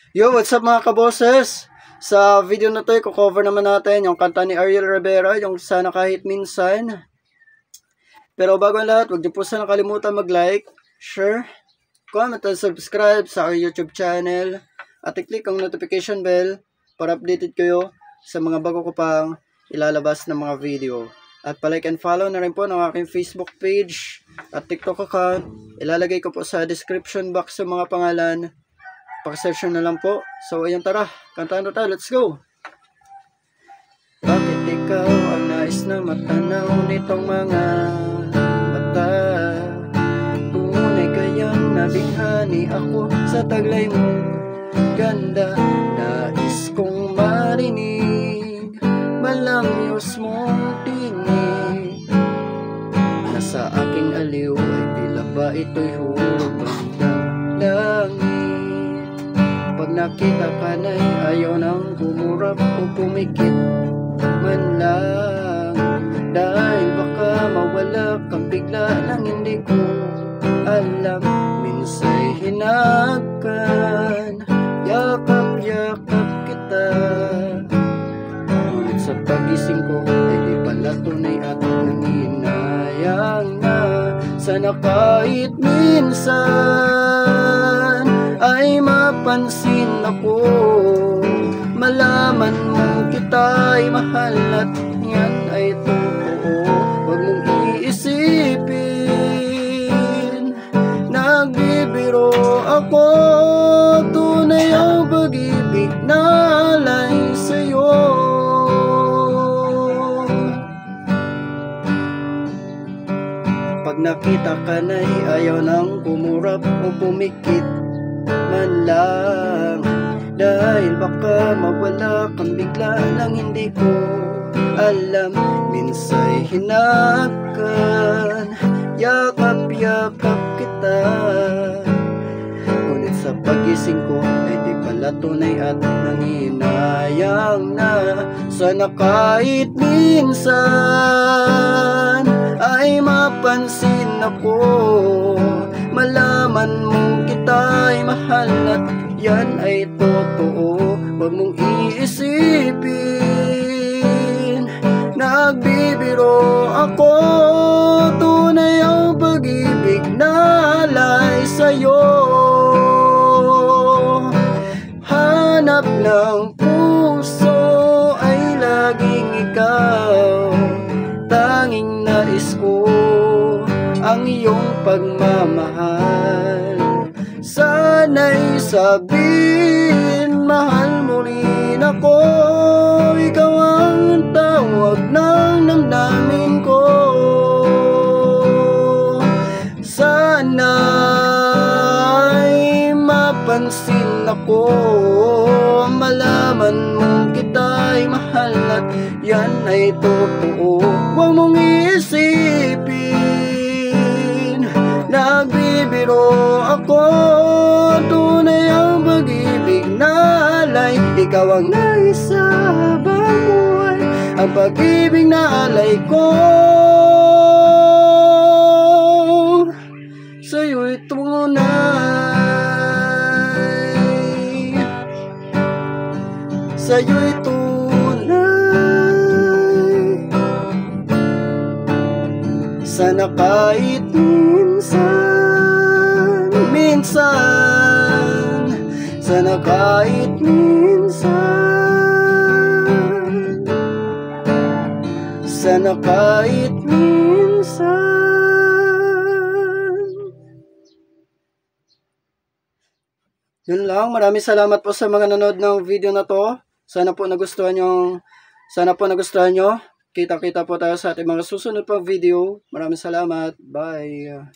Yo, what's up mga kaboses? Sa video na to, i-cover naman natin yung kanta ni Ariel Rivera, yung Sana Kahit Minsan. Pero bago ang lahat, huwag niyo po sana kalimutan mag-like, share, comment, and subscribe sa our YouTube channel. At i-click ang notification bell para updated kayo sa mga bago ko pang ilalabas na mga video. At palike and follow na rin po ng aking Facebook page at TikTok account. Ilalagay ko po sa description box sa mga pangalan. Paki-search na lang po. So ayun, tara, kantahan na tayo, let's go. Bakit ikaw ang nais na matanaw nitong mga mata? Tunay kayang nabighani ako sa taglay mo ganda. Nais kong marinig malamyos mong tinig. Nasa aking aliw ay tila ba ito'y hulog bandang langit. Pag nakita ka na'y ayaw nang bumurap o pumikit man lang. Dahil baka mawala kang bigla nang hindi ko alam. Minsa'y hinakan, yakap-yakap kita. Ngunit sa pagising ko ay di pala tunay at nanginayang na. Sana kahit minsan ay mapansin ako, malaman mong kita'y mahal at yan ay totoo. Huwag mong iisipin, nagbibiro ako. Tunay ang pag-ibig na alay sa'yo. Pag nakita ka na'y ayaw nang kumurap o pumikit man lang. Dahil baka mawala kang bigla lang hindi ko alam. Minsa'y hinakan, yakap-yakap kita. Ngunit sa pagising ko ay di pala tunay at nanginayang na. Sana kahit minsan ay mapansin ako, malaman mong kita'y mahal at yan ay totoo. Huwag mong iisipin, nagbibiro ako. Tunay ang pag-ibig na alay sa'yo. Hanap ng puso ay laging ikaw. Tanging nais ko ang iyong pagmamahal. Sana'y sabihin, mahal mo rin ako. Ikaw ang tawag ng damdamin ko. Sana'y mapansin ako, malaman mong kita'y mahal at yan ay totoo. Huwag mong iisipin, nagbibiro ako. Tunay ang pag-ibig na alay. Ikaw ang nais sa habang buhay, ang pag-ibig na alay ko. Sa'yo'y tunay, sa'yo'y tunay. Sana kahit minsan, sana kahit minsan, sana kahit minsan. Yun lang, maraming salamat po sa mga nanood ng video na to. Sana po nagustuhan nyo. Kita-kita po tayo sa ating mga susunod pang video. Maraming salamat. Bye.